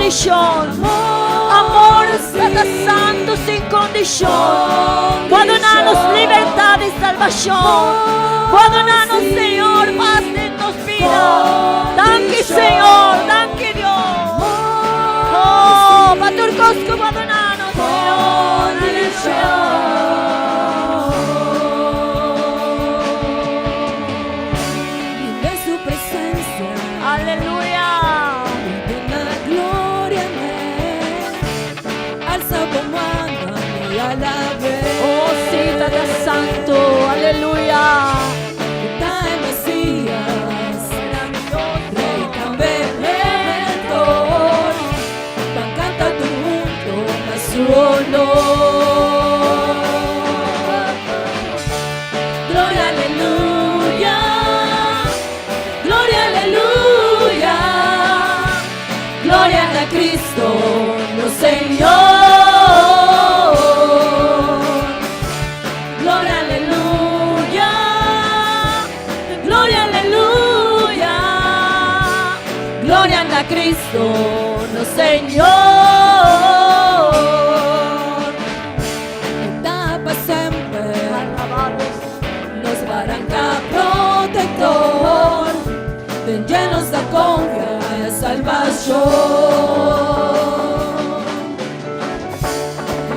condición. Amor, Padre Santo, sin condición. Puedo darnos libertad y salvación. Puedo darnos, Señor, paz en nos vida. Danke, Señor, danke, Dios. Oh, Paturcosco, puedo darnos, Señor. De su presencia, Aleluya. de la gloria me alza como ángel y alabé. Oh, sí, Padre Santo, aleluya. Está el Mesías, Rey también Redentor, canta tu mundo a su honor. Gloria, aleluya, gloria, aleluya, gloria a Cristo, no Señor. Gloria, aleluya, gloria, aleluya, gloria a Cristo, no Señor. Etapa sempre, nos barranca protector, ten llenos de confianza y salvación.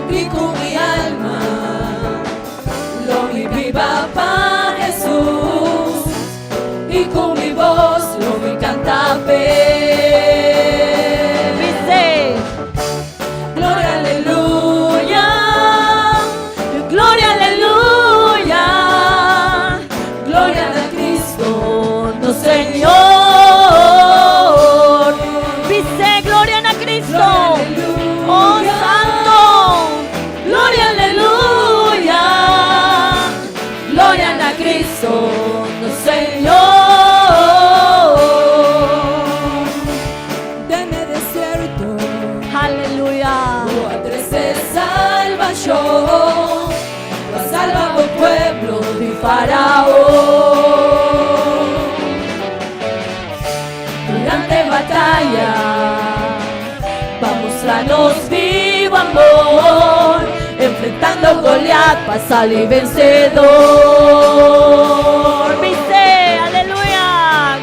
Y con mi alma lo viva para Jesús, y con mi voz lo vi cantar. Dice, Gloria, aleluya, gloria, aleluya, gloria a Cristo, no Señor. dice, gloria a Cristo. Aleluya. Oh, Santo. Gloria, aleluya, gloria a Cristo, no Señor. Deme desierto, Aleluya. lugares de salvación, salva al pueblo de Faraón. Durante batalla, va a mostrarnos vivo amor, enfrentando a Goliat para salir vencedor. Dice, aleluya.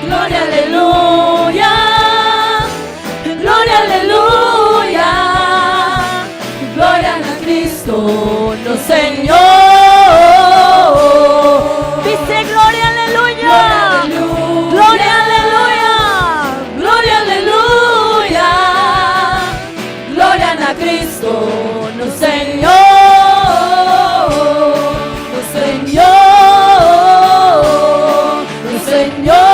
Gloria, aleluya, gloria, aleluya, gloria a Cristo, no Señor. Dice, gloria, aleluya. Gloria, aleluya. Gloria, aleluya, gloria a Cristo, no Señor, no Señor, no Señor.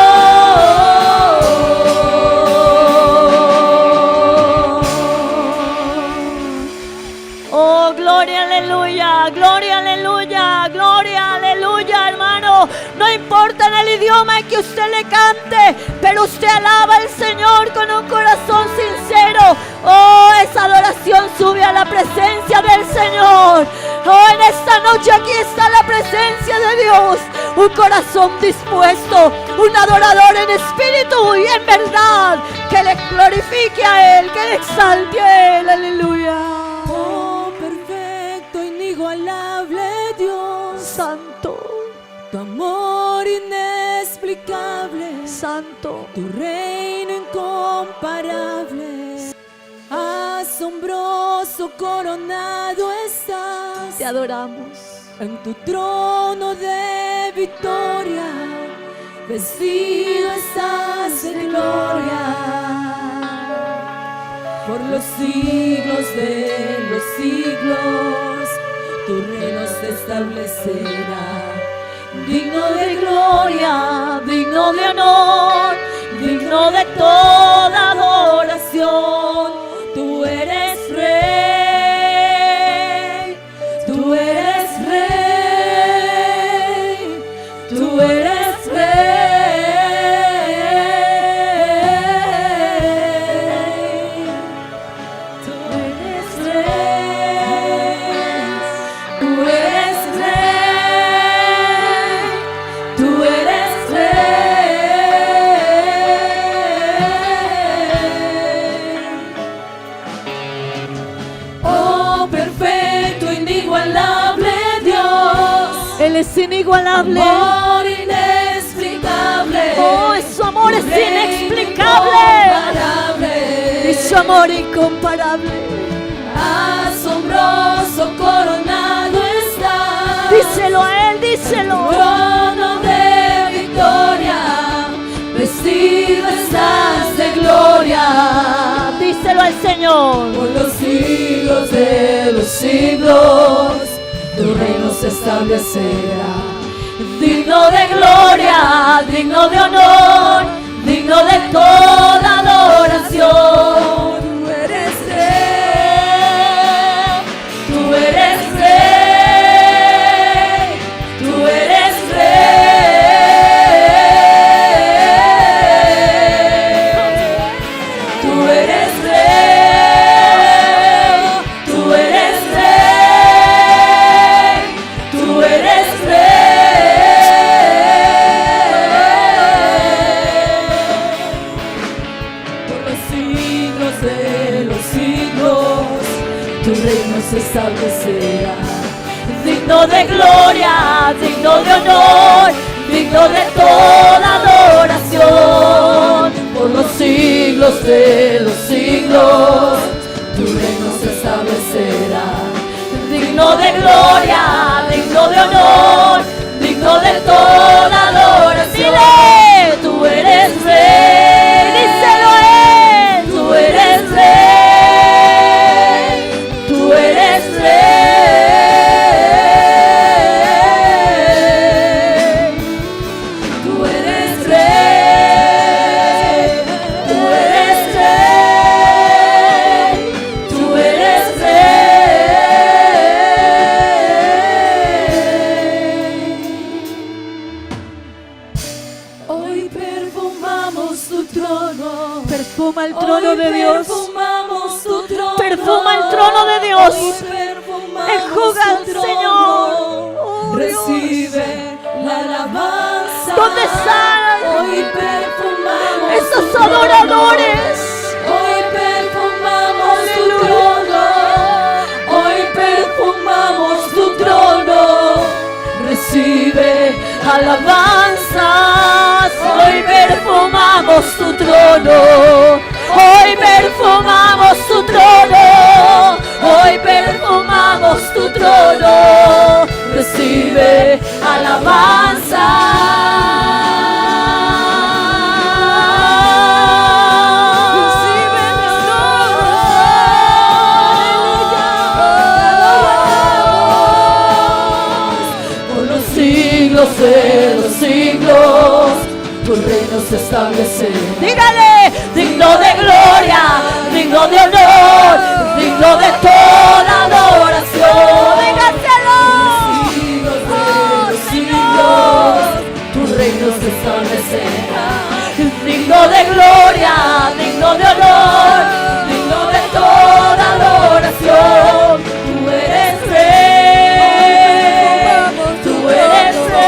Oh, gloria, aleluya, gloria, aleluya, gloria, aleluya, hermano. No importa en el idioma en que usted le cante, pero usted alaba al Señor con un corazón sincero. Oh, esa adoración sube a la presencia del Señor. Oh, en esta noche aquí está la presencia de Dios. Un corazón dispuesto, un adorador en espíritu y en verdad, que le glorifique a Él, que le exalte a Él. Aleluya. Oh, perfecto, inigualable Dios, Santo, tu amor inexplicable, Santo, tu reino incomparable, asombroso coronado estás, te adoramos. en tu trono de victoria, vestido estás de gloria. Por los siglos de los siglos, tu reino se establecerá. Digno de gloria, digno de honor, digno de toda adoración. Tú eres rey, tú eres rey, tú eres rey, tú eres rey, tú eres rey, tú eres rey. es inigualable. Amor inexplicable. Oh, su amor es inexplicable. Y su amor incomparable. Asombroso coronado está. Díselo a Él, díselo. Trono de victoria, vestido estás de gloria. Díselo al Señor. Por los siglos de los siglos, tu reino se establecerá. Digno de gloria, digno de honor, digno de toda adoración. Tú eres rey, tú eres rey, tú eres rey, tú eres rey, tú eres rey, tú eres tu reino se establecerá. Digno de gloria, digno de honor, digno de toda adoración. Por los siglos de los siglos, tu reino se establecerá. Digno de gloria, digno de honor, digno de toda adoración. Dile, tú eres rey, díselo a Él, tú eres rey. Perfuma el trono de Dios. Perfumamos tu trono. Perfuma el trono de Dios. Enjuga al Señor. Oh, recibe la alabanza. ¿Dónde están hoy perfumamos esos tu adoradores? Trono. Hoy perfumamos tu trono. Hoy perfumamos tu trono. Recibe alabanzas. Hoy perfumamos tu trono. Hoy perfumamos tu trono. Hoy perfumamos tu trono. Recibe alabanza. Recibe por los siglos de los siglos. Tu reino se establece. Dígale, digno de gloria, digno de honor, digno de toda adoración. Dígaselo. Los siglos, tu reino se establecerá. Digno de gloria, digno de honor, digno de toda adoración. Tú eres rey, tú eres rey.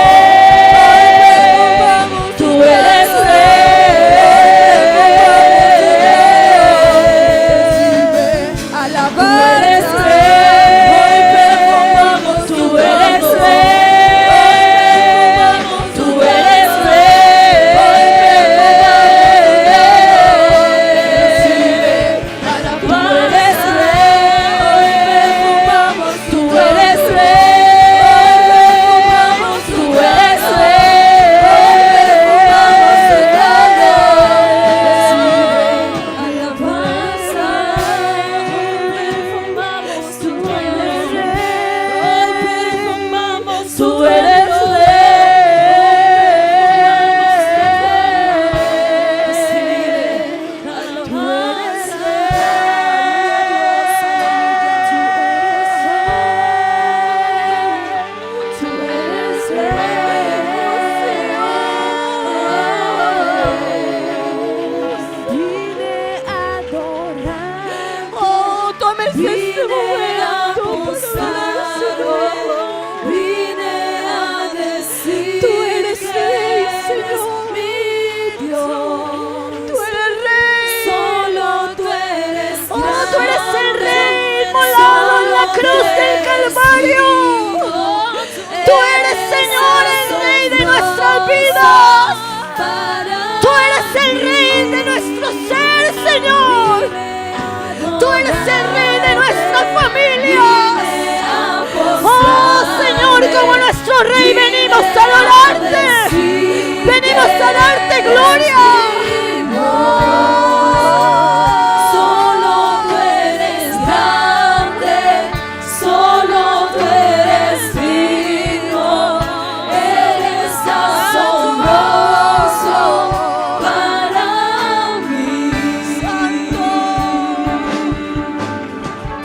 Cruz del Calvario. Tú eres Señor. vidas. Tú eres el Rey de nuestro ser, Señor. Tú eres el Rey de nuestras familias. Oh, Señor, como nuestro Rey venimos a adorarte. Venimos a darte gloria. Solo tú eres grande, solo tú eres digno, eres asombroso para mí.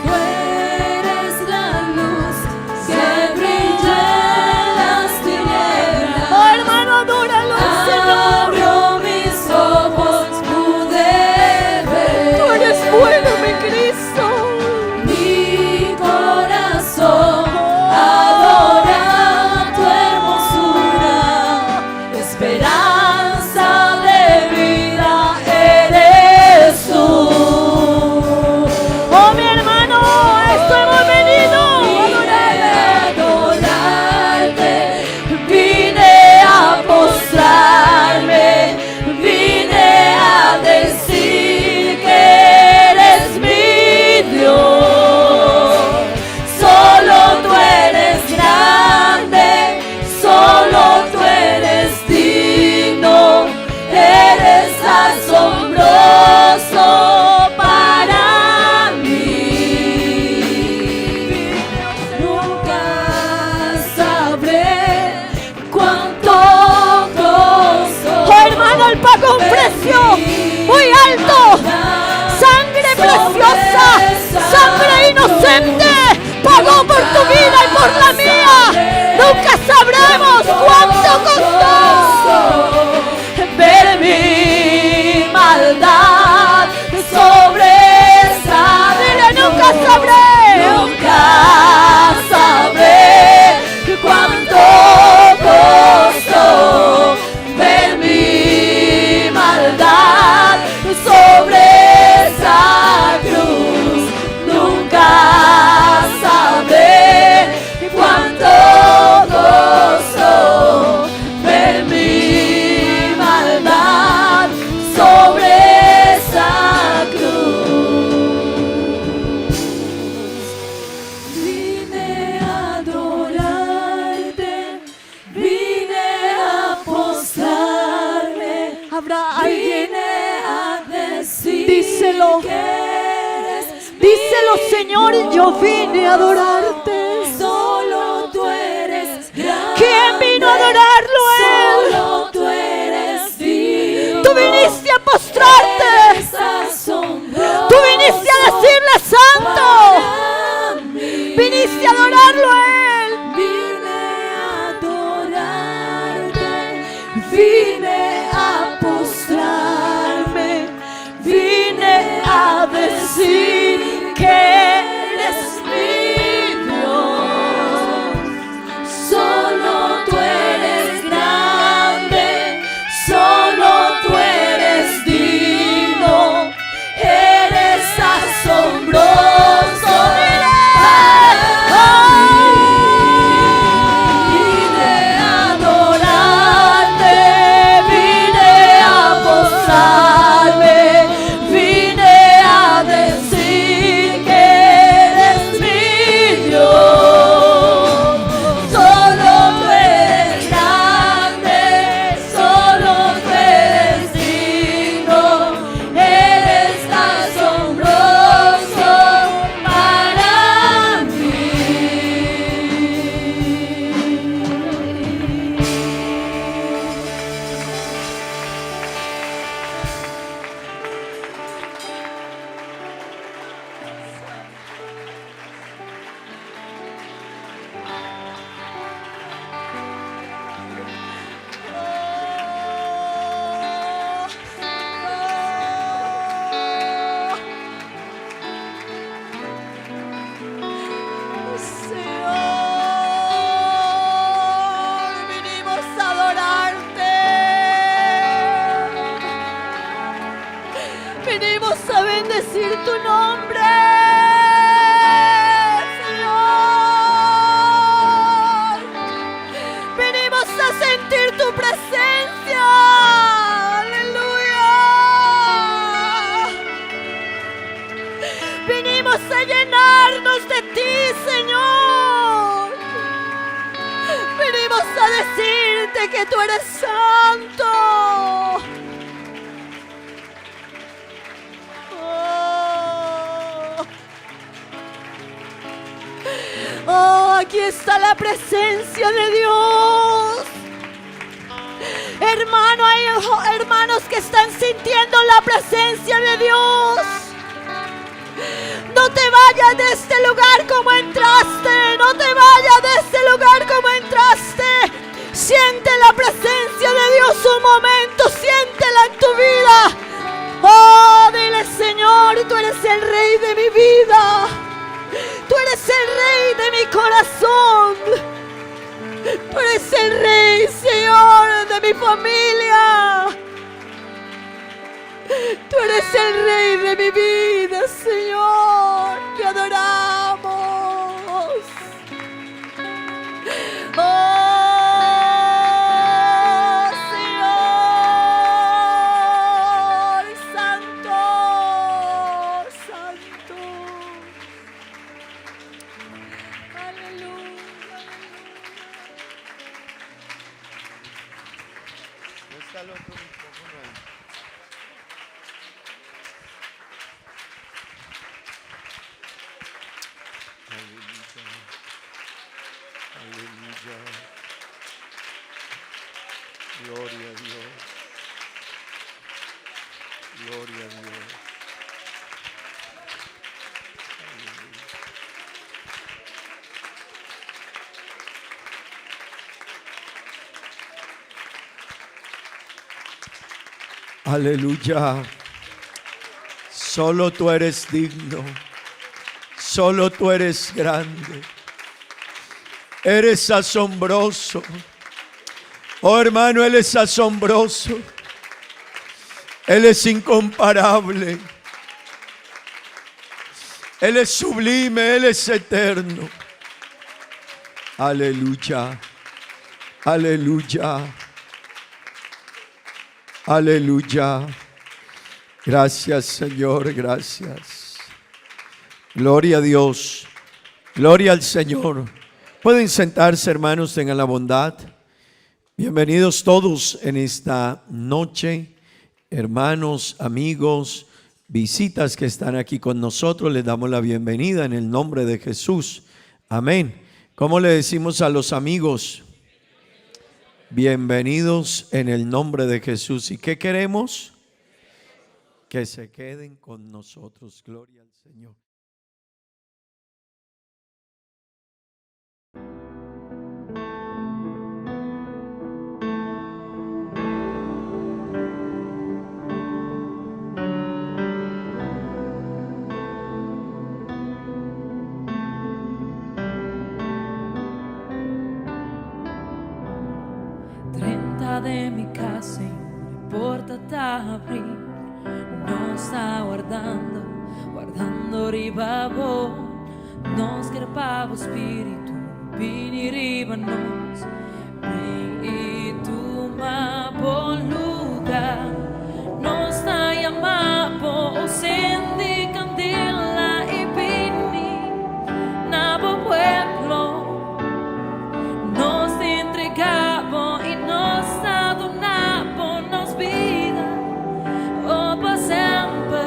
Tú eres la luz que brilla en las tinieblas. Oh, hermano, adóralo, Señor. Abro mis ojos, pude ver. Tú eres bueno, mi Cristo. Mi corazón adora tu hermosura, esperanza de vida eres tú. Oh, mi hermano, a esto hemos venido a Adorarte, vine a postrarme, vine a decir que eres mi Dios. Solo tú eres grande, solo tú eres digno, eres asombroso para mí. Nunca sabré cuánto gozo. Oh, hermano, Él pagó un precio muy alto. Sangre preciosa, sangre inocente, pagó por tu vida y por la mía. Nunca sabremos cuánto costó. Ver mi maldad sobre esa. Dile, nunca sabré. Nunca sabré cuánto costó ver mi maldad sobre esa cruz. Nunca sabré cuánto costó ver mi maldad sobre esa cruz. Vine a adorarte, vine a postrarme, Habrá alguien, vine a decir díselo. que eres díselo, mi Señor, yo vine a adorarte. Solo tú eres grande. ¿Quién vino a adorarlo a Él? Solo tú eres digno. Tú viniste a postrarte. Eres asombroso Tú viniste a decirle santo. para mí. Viniste a adorarlo a Él. Vine a adorarte, vine a postrarme, vine a decir que eres mi Dios. Solo tú eres grande, solo tú eres digno, eres asombroso. Vine a adorarte, vine a postrarme, vine a decir que eres mi Dios. Solo tú eres grande, solo tú eres digno, eres asombroso para mí. Señor, vinimos a adorarte. Venimos a bendecir tu nombre, Señor. Venimos a sentir tu presencia. de llenarnos de ti, Señor. Venimos a decirte que tú eres santo. Oh, aquí está la presencia de Dios. Hermano, hay hermanos que están sintiendo la presencia de Dios. No te vayas de este lugar como entraste. No te vayas de este lugar como entraste. Siente la presencia de Dios un momento. Siéntela en tu vida. Oh, dile: Señor, tú eres el Rey de mi vida. Tú eres el Rey de mi corazón. Tú eres el Rey, Señor, de mi familia. Tú eres el Rey de mi vida, Señor. Te adoramos. Oh, Señor, santo, santo. Aleluya. Está el otro micrófono ahí. Aleluya. Aleluya. Gloria a Dios. Gloria a Dios. Aleluya. Solo tú eres digno. Solo tú eres grande. Eres asombroso. Oh, hermano, Él es asombroso. Él es incomparable. Él es sublime. Él es eterno. Aleluya. Aleluya. Aleluya. Gracias, Señor, gracias. Gloria a Dios. Gloria al Señor. Pueden sentarse, hermanos, tengan la bondad. Bienvenidos todos en esta noche, hermanos, amigos, visitas que están aquí con nosotros. Les damos la bienvenida en el nombre de Jesús. Amén. ¿Cómo le decimos a los amigos? Bienvenidos en el nombre de Jesús. ¿Y qué queremos? Que se queden con nosotros. Gloria al Señor. De mi casa, no importa abrir, nos sta guardando ribabo, non scherpavo spirito, pini ribanos, e tu ma buon lugar, non stai amapo, sendi candela e pini, nabo pueblo, nos te entregamos y nos adornamos, nos vida, oh, para siempre,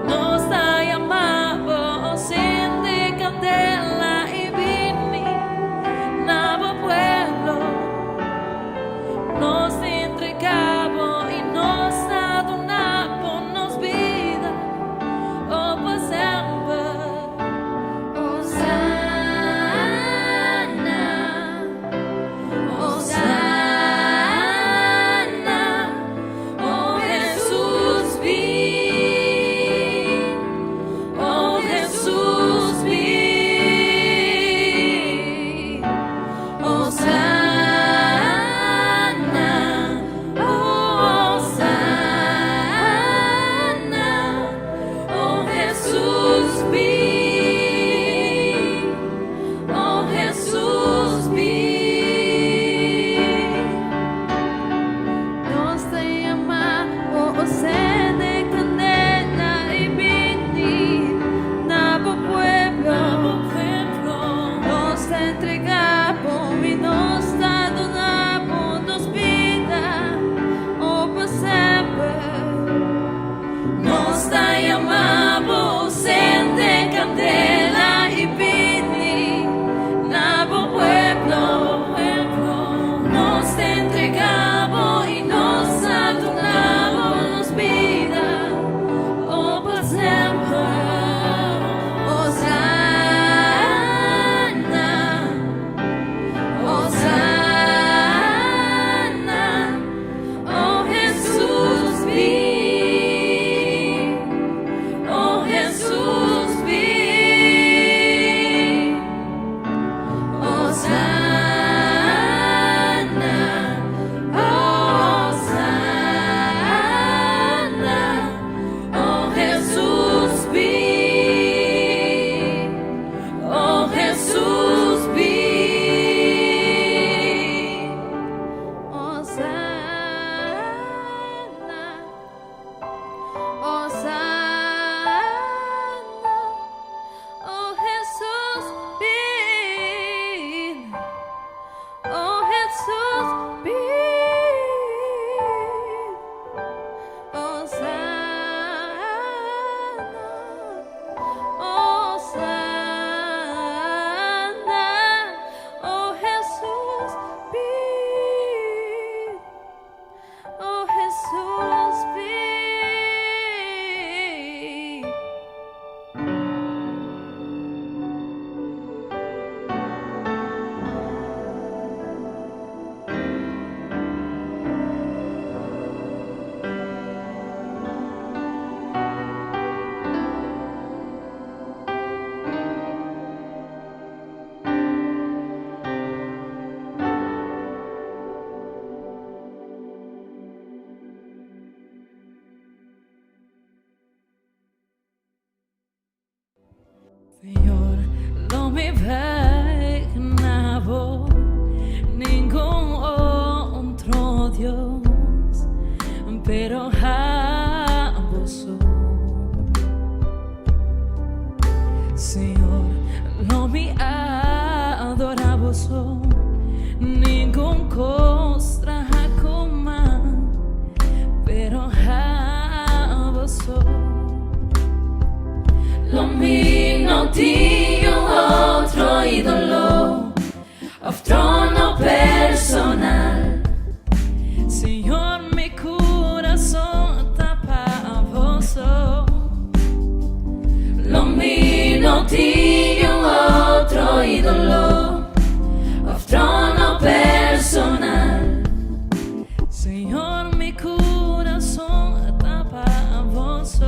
nos da llamado, sende candela y vini, nabo pueblo, nos Señor, lo mi vegnavo, ningún otro Dios, pero a vos. Señor, lo mi adoramos, ningún costra coma, pero a vos. Lo mi no tinha outro ídolo, of trono personal. Señor, mi corazón está para vos. Lo mi no tinha outro ídolo, of trono personal. Señor, mi corazón está para vos.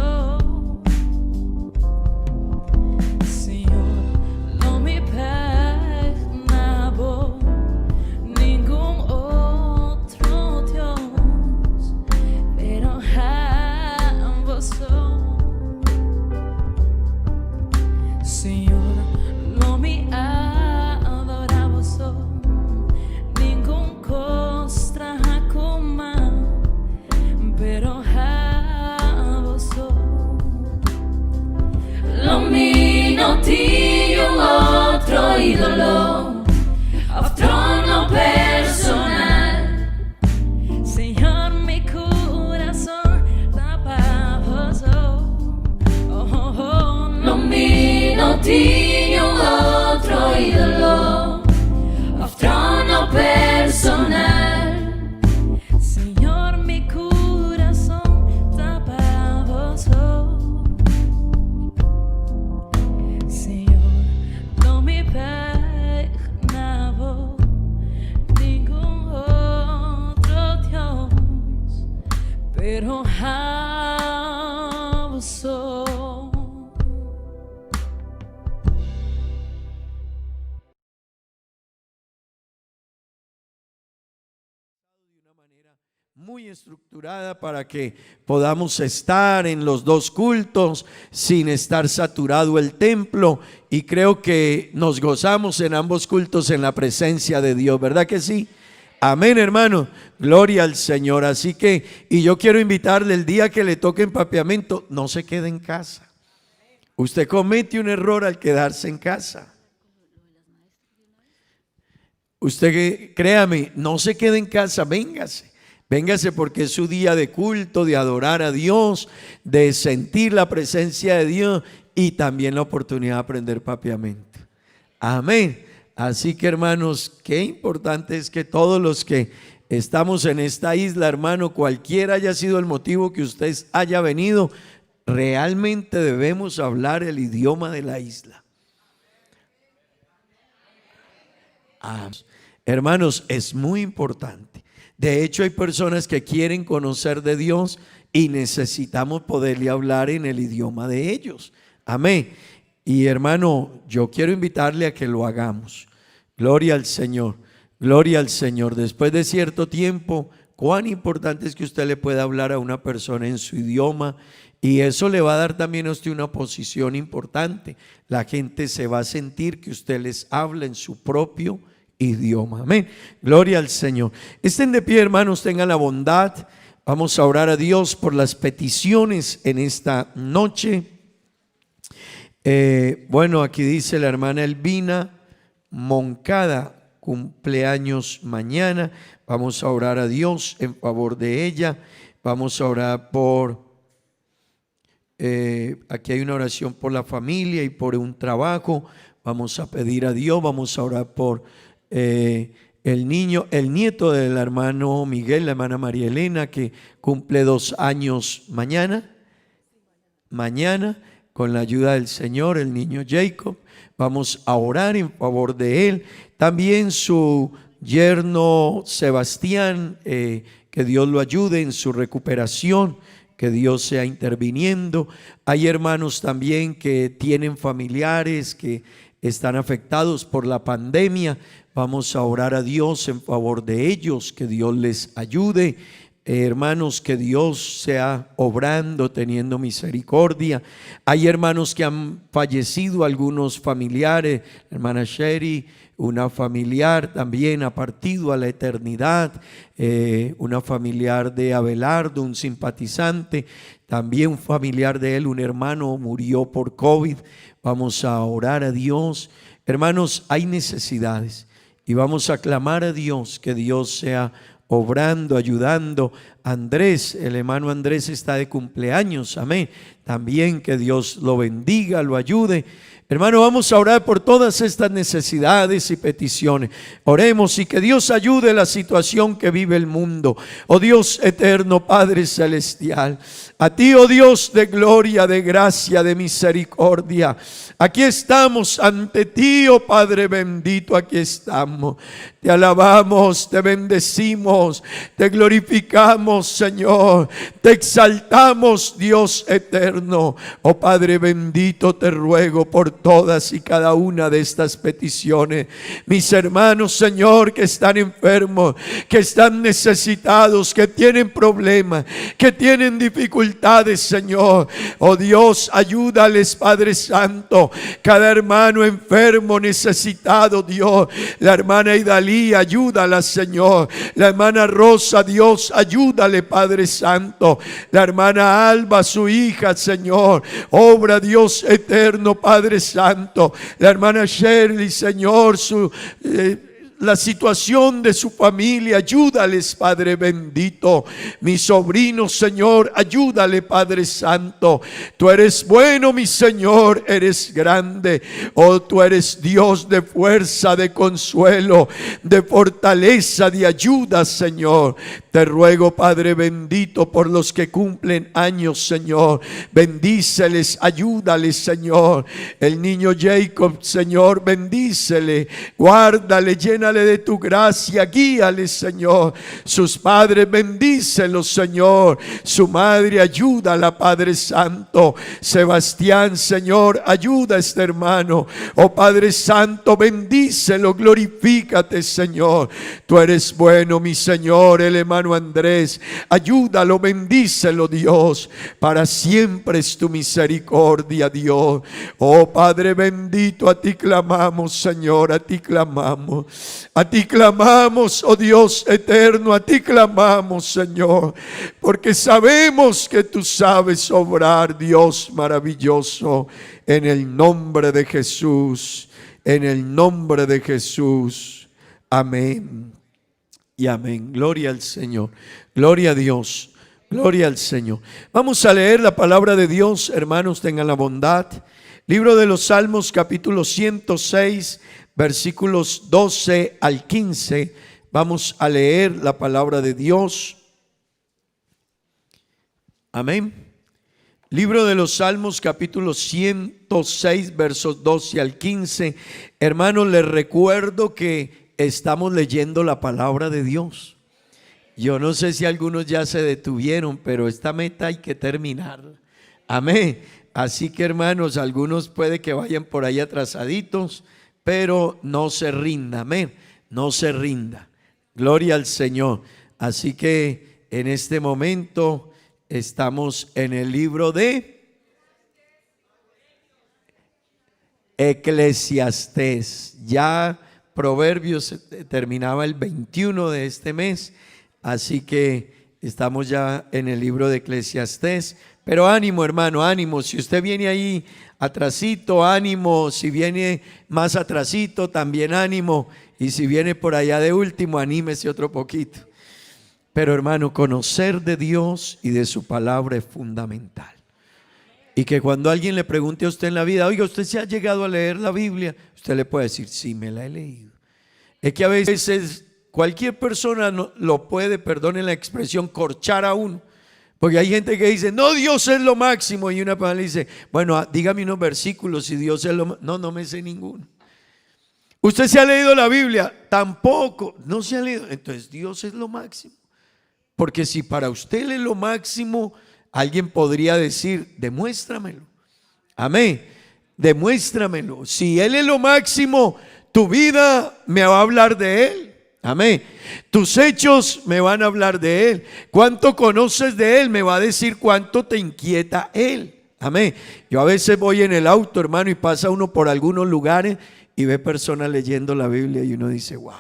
Ídolo, of trono personal. Señor, mi corazón está para vos. No mi no tinha outro ídolo, of trono personal. Señor, mi corazón está para vos. Pero muy estructurada para que podamos estar en los dos cultos sin estar saturado el templo, y creo que nos gozamos en ambos cultos en la presencia de Dios, ¿verdad que sí? Amén, hermano, gloria al Señor. Así que, y yo quiero invitarle, el día que le toque empapeamiento, no se quede en casa. Usted comete un error al quedarse en casa. Usted, créame, no se quede en casa, véngase. Véngase, porque es su día de culto, de adorar a Dios, de sentir la presencia de Dios y también la oportunidad de aprender papiamento. Amén. Así que, hermanos, qué importante es que todos los que estamos en esta isla, hermano, cualquiera haya sido el motivo que usted haya venido, realmente debemos hablar el idioma de la isla. Hermanos, es muy importante. De hecho, hay personas que quieren conocer de Dios y necesitamos poderle hablar en el idioma de ellos. Amén. Y hermano, yo quiero invitarle a que lo hagamos. Gloria al Señor, gloria al Señor. Después de cierto tiempo, cuán importante es que usted le pueda hablar a una persona en su idioma, y eso le va a dar también a usted una posición importante. La gente se va a sentir que usted les habla en su propio idioma. Amén. Gloria al Señor. Estén de pie, hermanos, tengan la bondad. Vamos a orar a Dios por las peticiones en esta noche. Bueno, aquí dice la hermana Elvina Moncada, cumpleaños mañana. Vamos a orar a Dios en favor de ella. Vamos a orar por, aquí hay una oración por la familia y por un trabajo. Vamos a pedir a Dios, vamos a orar por el nieto del hermano Miguel, la hermana María Elena, que cumple 2 años mañana, con la ayuda del Señor, el niño Jacob. Vamos a orar en favor de él. También su yerno Sebastián, que Dios lo ayude en su recuperación, que Dios sea interviniendo. Hay hermanos también que tienen familiares que están afectados por la pandemia. Vamos a orar a Dios en favor de ellos, que Dios les ayude. hermanos, que Dios sea obrando, teniendo misericordia. Hay hermanos que han fallecido, algunos familiares. La hermana Sherry, una familiar también ha partido a la eternidad. Una familiar de Abelardo, un simpatizante, también un familiar de él, un hermano, murió por COVID. Vamos a orar a Dios. Hermanos, hay necesidades y vamos a clamar a Dios, que Dios sea obrando, ayudando. Andrés, el hermano Andrés está de cumpleaños, amén. También que Dios lo bendiga, lo ayude. Hermano, vamos a orar por todas estas necesidades y peticiones. Oremos y que Dios ayude la situación que vive el mundo. Oh Dios eterno, Padre celestial, a ti, oh Dios de gloria, de gracia, de misericordia, aquí estamos ante ti, oh Padre bendito, aquí estamos. Te alabamos, te bendecimos, te glorificamos, Señor, te exaltamos, Dios eterno. Oh Padre bendito, te ruego por todas y cada una de estas peticiones. Mis hermanos, Señor, que están enfermos, que están necesitados, que tienen problemas, que tienen dificultades, Señor. Oh Dios, ayúdales, Padre Santo. Cada hermano enfermo, necesitado, Dios. La hermana Idalí, ayúdala, Señor. La hermana Rosa, Dios, ayúdale, Padre Santo. La hermana Alba, su hija, Señor. Obra, Dios eterno, Padre Santo. La hermana Shirley, Señor, la situación de su familia, ayúdales, Padre bendito. Mi sobrino, Señor, ayúdale, Padre Santo. Tú eres bueno, mi Señor, eres grande. Oh, tú eres Dios de fuerza, de consuelo, de fortaleza, de ayuda, Señor. Te ruego, Padre bendito, por los que cumplen años, Señor. Bendíceles, ayúdales, Señor. El niño Jacob, Señor, bendícele, guárdale, llénale de tu gracia, guíale, Señor. Sus padres, bendícelos, Señor. Su madre, ayúdala, Padre Santo. Sebastián, Señor, ayuda a este hermano. Oh Padre Santo, bendícelo, glorifícate, Señor. Tú eres bueno, mi Señor. El hermano Andrés, ayúdalo, bendícelo, Dios. Para siempre es tu misericordia, Dios. Oh Padre bendito, a ti clamamos, Señor, a ti clamamos. A ti clamamos, oh Dios eterno, a ti clamamos, Señor, porque sabemos que tú sabes obrar, Dios maravilloso, en el nombre de Jesús, en el nombre de Jesús. Amén y amén. Gloria al Señor, gloria a Dios, gloria al Señor. Vamos a leer la palabra de Dios, hermanos, tengan la bondad. Libro de los Salmos, capítulo 106, versículos 12 al 15. Vamos a leer la palabra de Dios. Amén. Libro de los Salmos, capítulo 106, versos 12 al 15. Hermanos, les recuerdo que estamos leyendo la palabra de Dios. Yo no sé si algunos ya se detuvieron, pero esta meta hay que terminarla. Amén. Así que, hermanos, algunos puede que vayan por ahí atrasaditos, pero no se rinda, amén, no se rinda. Gloria al Señor. Así que en este momento estamos en el libro de Eclesiastés. Ya Proverbios terminaba el 21 de este mes, así que estamos ya en el libro de Eclesiastés. Pero ánimo, hermano, ánimo. Si usted viene ahí atrasito, ánimo. Si viene más atrasito, también ánimo. Y si viene por allá de último, anímese otro poquito. Pero hermano, conocer de Dios y de su palabra es fundamental. Y que cuando alguien le pregunte a usted en la vida, oiga, ¿usted se ha llegado a leer la Biblia? Usted le puede decir, sí, me la he leído. Es que a veces cualquier persona lo puede, perdonen la expresión, corchar a uno. Porque hay gente que dice, no, Dios es lo máximo. Y una persona le dice, bueno, dígame unos versículos si Dios es lo máximo. No me sé ninguno. ¿Usted se ha leído la Biblia? Tampoco, no se ha leído. Entonces Dios es lo máximo. Porque si para usted Él es lo máximo, alguien podría decir, demuéstramelo. Amén. Demuéstramelo. Si Él es lo máximo, tu vida me va a hablar de Él. Amén. Tus hechos me van a hablar de Él. Cuánto conoces de Él me va a decir cuánto te inquieta Él. Amén. Yo a veces voy en el auto, hermano, y pasa uno por algunos lugares y ve personas leyendo la Biblia y uno dice, wow.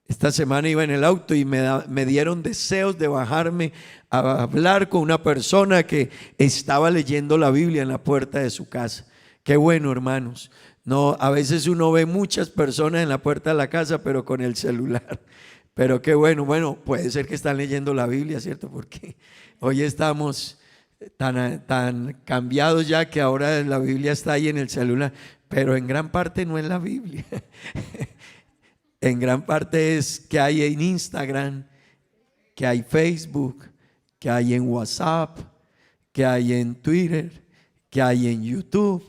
Esta semana iba en el auto y me dieron deseos de bajarme a hablar con una persona que estaba leyendo la Biblia en la puerta de su casa. Qué bueno, hermanos. No, a veces uno ve muchas personas en la puerta de la casa, pero con el celular. Pero qué bueno, puede ser que están leyendo la Biblia, ¿cierto? Porque hoy estamos tan cambiados ya que ahora la Biblia está ahí en el celular, pero en gran parte no es la Biblia. En gran parte es que hay en Instagram, que hay Facebook, que hay en WhatsApp, que hay en Twitter, que hay en YouTube,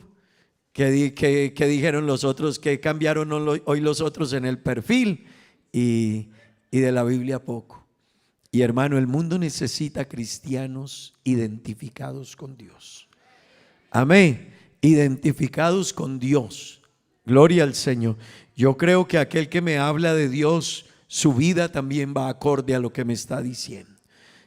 que dijeron los otros, que cambiaron hoy los otros en el perfil y de la Biblia poco. Y hermano, el mundo necesita cristianos identificados con Dios. Amén. Identificados con Dios. Gloria al Señor. Yo creo que aquel que me habla de Dios, su vida también va acorde a lo que me está diciendo.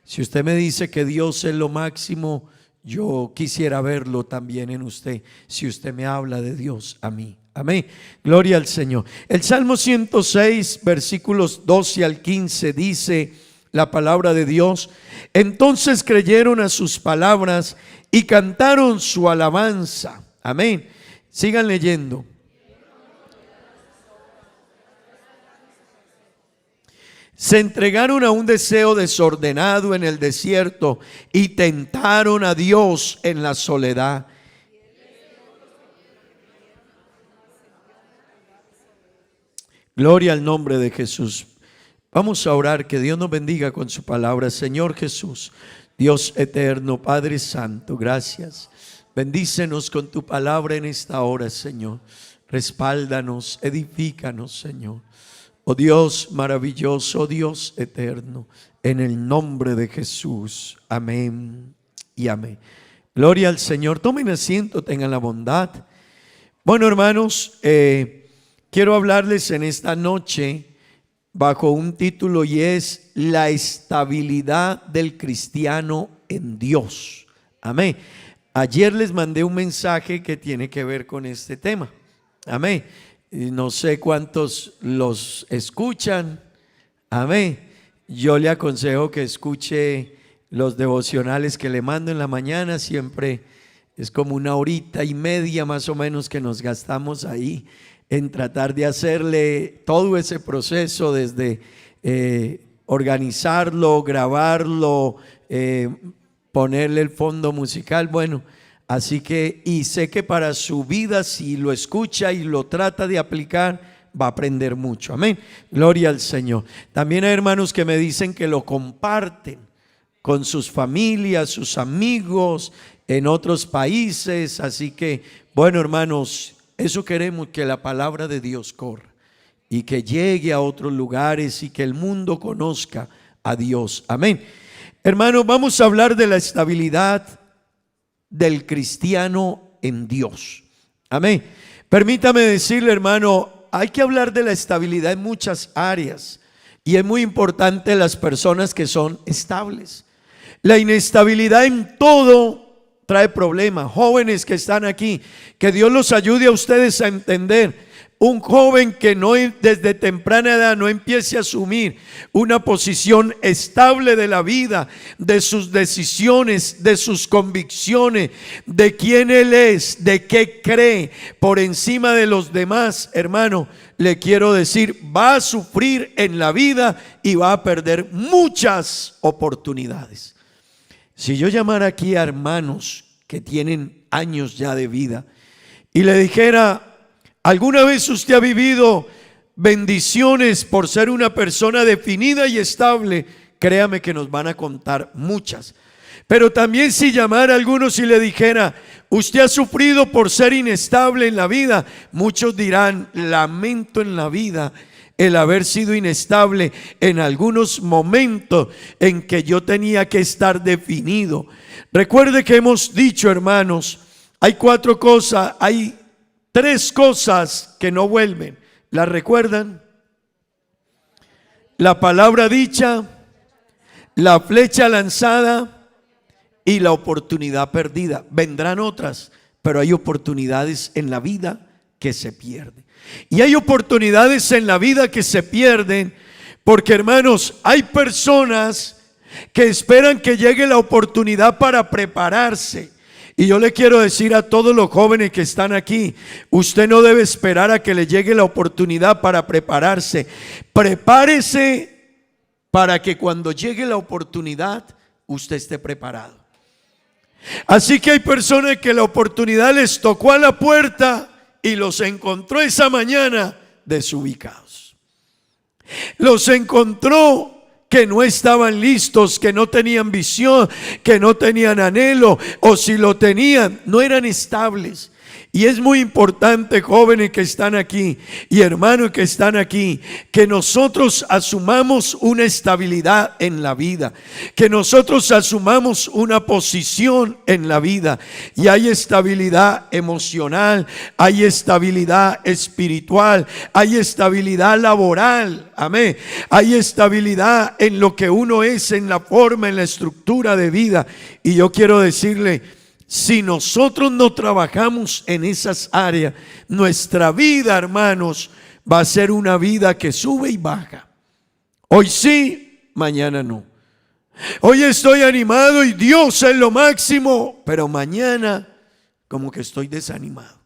Si usted me dice que Dios es lo máximo, yo quisiera verlo también en usted, si usted me habla de Dios a mí. Amén. Gloria al Señor. El Salmo 106, versículos 12 al 15 dice la palabra de Dios: entonces creyeron a sus palabras y cantaron su alabanza. Amén. Sigan leyendo. Se entregaron a un deseo desordenado en el desierto y tentaron a Dios en la soledad. Gloria al nombre de Jesús. Vamos a orar, que Dios nos bendiga con su palabra. Señor Jesús, Dios eterno, Padre Santo, gracias. Bendícenos con tu palabra en esta hora, Señor. Respáldanos, edifícanos, Señor. Oh Dios maravilloso, Dios eterno, en el nombre de Jesús. Amén y amén. Gloria al Señor. Tomen asiento, tengan la bondad. Bueno, hermanos, quiero hablarles en esta noche bajo un título, y es la estabilidad del cristiano en Dios. Amén. Ayer les mandé un mensaje que tiene que ver con este tema. Amén. No sé cuántos los escuchan. Amén. Yo le aconsejo que escuche los devocionales que le mando en la mañana. Siempre es como 1 hora y media más o menos que nos gastamos ahí en tratar de hacerle todo ese proceso, desde organizarlo, grabarlo, ponerle el fondo musical. Bueno, así que, y sé que para su vida, si lo escucha y lo trata de aplicar, va a aprender mucho. Amén. Gloria al Señor. También hay hermanos que me dicen que lo comparten con sus familias, sus amigos en otros países. Así que, bueno, hermanos, eso queremos, que la palabra de Dios corra y que llegue a otros lugares y que el mundo conozca a Dios. Amén. Hermanos, vamos a hablar de la estabilidad del cristiano en Dios. Amén. Permítame decirle, hermano, hay que hablar de la estabilidad en muchas áreas, y es muy importante las personas que son estables. La inestabilidad en todo trae problemas. Jóvenes que están aquí, que Dios los ayude a ustedes a entender. Un joven que no desde temprana edad no empiece a asumir una posición estable de la vida, de sus decisiones, de sus convicciones, de quién él es, de qué cree, por encima de los demás, hermano, le quiero decir, va a sufrir en la vida y va a perder muchas oportunidades. Si yo llamara aquí a hermanos que tienen años ya de vida y le dijera: ¿alguna vez usted ha vivido bendiciones por ser una persona definida y estable? Créame que nos van a contar muchas. Pero también si llamara a algunos y le dijera: usted ha sufrido por ser inestable en la vida, muchos dirán: lamento en la vida el haber sido inestable en algunos momentos en que yo tenía que estar definido. Recuerde que hemos dicho, hermanos, hay 4 cosas, hay 3 cosas que no vuelven. ¿Las recuerdan? la palabra dicha, la flecha lanzada y la oportunidad perdida. Vendrán otras, pero hay oportunidades en la vida que se pierden. Y hay oportunidades en la vida que se pierden porque, hermanos, hay personas que esperan que llegue la oportunidad para prepararse. Y yo le quiero decir a todos los jóvenes que están aquí, usted no debe esperar a que le llegue la oportunidad para prepararse. Prepárese para que cuando llegue la oportunidad usted esté preparado. Así que hay personas que la oportunidad les tocó a la puerta y los encontró esa mañana desubicados. Los encontró que no estaban listos, que no tenían visión, que no tenían anhelo, o si lo tenían, no eran estables. Y es muy importante, jóvenes que están aquí y hermanos que están aquí, que nosotros asumamos una estabilidad en la vida, que nosotros asumamos una posición en la vida. Y hay estabilidad emocional, hay estabilidad espiritual, hay estabilidad laboral, amén. Hay estabilidad en lo que uno es, en la forma, en la estructura de vida. Y yo quiero decirle, si nosotros no trabajamos en esas áreas, nuestra vida, hermanos, va a ser una vida que sube y baja. Hoy sí, mañana no. Hoy estoy animado y Dios es lo máximo, pero mañana como que estoy desanimado.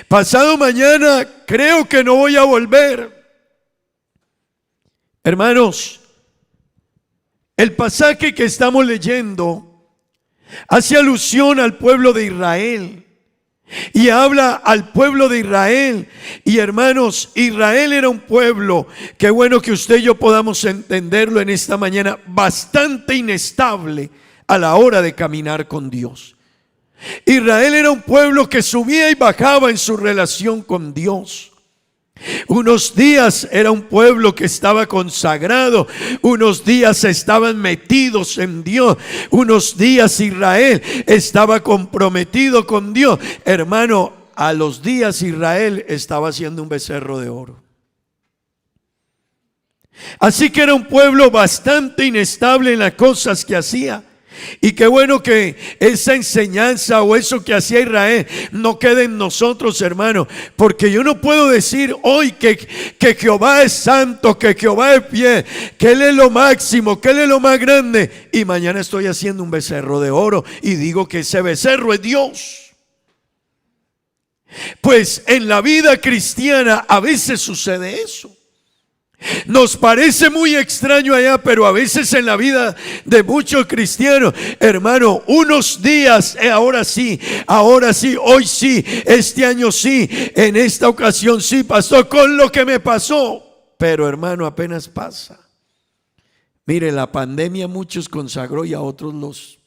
Pasado mañana creo que no voy a volver. Hermanos, el pasaje que estamos leyendo hace alusión al pueblo de Israel y habla al pueblo de Israel. Y hermanos, Israel era un pueblo, qué bueno que usted y yo podamos entenderlo en esta mañana, bastante inestable a la hora de caminar con Dios. Israel era un pueblo que subía y bajaba en su relación con Dios. Unos días era un pueblo que estaba consagrado, unos días estaban metidos en Dios, unos días Israel estaba comprometido con Dios. Hermano, a los días Israel estaba haciendo un becerro de oro. Así que era un pueblo bastante inestable en las cosas que hacía. Y qué bueno que esa enseñanza o eso que hacía Israel no quede en nosotros, hermano, porque yo no puedo decir hoy que Jehová es santo, que Jehová es fiel, que Él es lo máximo, que Él es lo más grande, y mañana estoy haciendo un becerro de oro y digo que ese becerro es Dios. Pues en la vida cristiana a veces sucede eso. Nos parece muy extraño allá, pero a veces en la vida de muchos cristianos, hermano, unos días, ahora sí, hoy sí, este año sí, en esta ocasión sí, pastor, con lo que me pasó. Pero hermano, apenas pasa. Mire, la pandemia a muchos consagró y a otros los.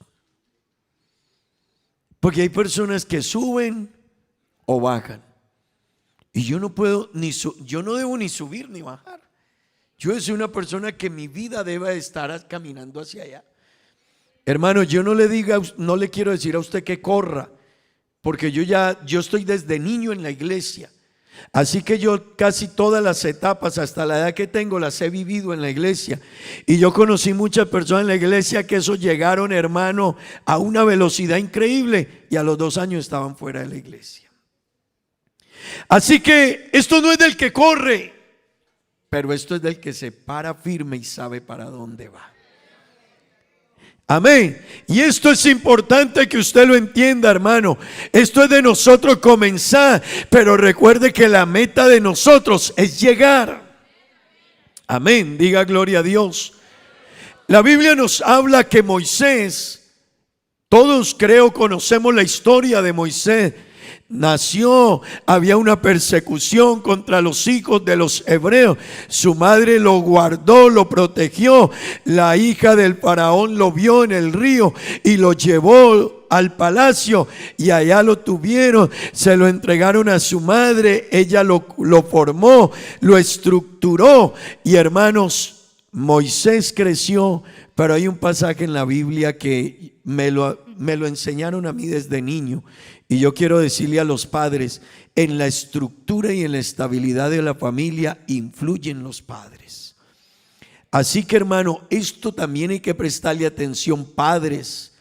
Porque hay personas que suben o bajan. Y yo no puedo, yo no debo ni subir ni bajar. Yo soy una persona que mi vida debe estar caminando hacia allá. Hermano, yo no le quiero decir a usted que corra, porque yo estoy desde niño en la iglesia. Así que yo casi todas las etapas, hasta la edad que tengo, las he vivido en la iglesia. Y yo conocí muchas personas en la iglesia que esos llegaron, hermano, a una velocidad increíble y a los 2 años estaban fuera de la iglesia. Así que esto no es del que corre, pero esto es del que se para firme y sabe para dónde va. Amén. Y esto es importante que usted lo entienda, hermano. Esto es de nosotros comenzar, pero recuerde que la meta de nosotros es llegar. Amén. Diga gloria a Dios. La Biblia nos habla que Moisés, todos creo conocemos la historia de Moisés. Nació, había una persecución contra los hijos de los hebreos. Su madre lo guardó, lo protegió. La hija del faraón lo vio en el río y lo llevó al palacio y allá lo tuvieron, se lo entregaron a su madre. Ella lo formó, lo estructuró. Y hermanos, Moisés creció, pero hay un pasaje en la Biblia que me lo enseñaron a mí desde niño. Y yo quiero decirle a los padres, en la estructura y en la estabilidad de la familia influyen los padres. Así que, hermano, esto también hay que prestarle atención, padres.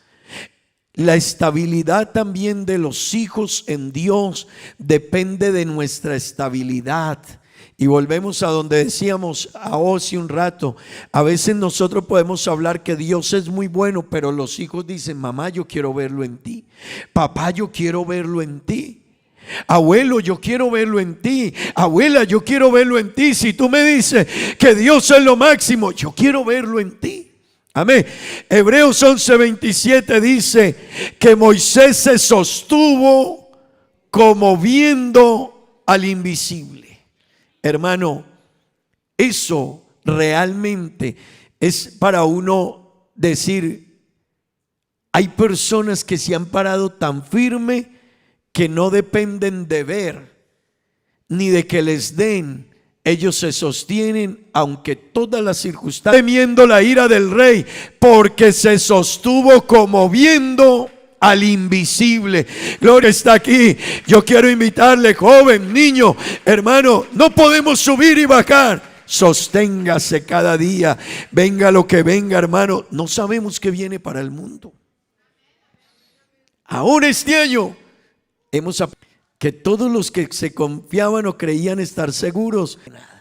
La estabilidad también de los hijos en Dios depende de nuestra estabilidad. Y volvemos a donde decíamos hace un rato, a veces nosotros podemos hablar que Dios es muy bueno, pero los hijos dicen: mamá, yo quiero verlo en ti. Papá, yo quiero verlo en ti. Abuelo, yo quiero verlo en ti. Abuela, yo quiero verlo en ti. Si tú me dices que Dios es lo máximo, yo quiero verlo en ti. Amén. Hebreos 11:27 dice que Moisés se sostuvo como viendo al invisible. Hermano, eso realmente es para uno decir: hay personas que se han parado tan firme que no dependen de ver ni de que les den. Ellos se sostienen aunque todas las circunstancias, temiendo la ira del rey, porque se sostuvo como viendo al invisible. Gloria está aquí. Yo quiero invitarle, joven, niño, hermano, no podemos subir y bajar. Sosténgase cada día, venga lo que venga, hermano. No sabemos qué viene para el mundo. Ahora este año hemos aprendido que todos los que se confiaban o creían estar seguros, nada.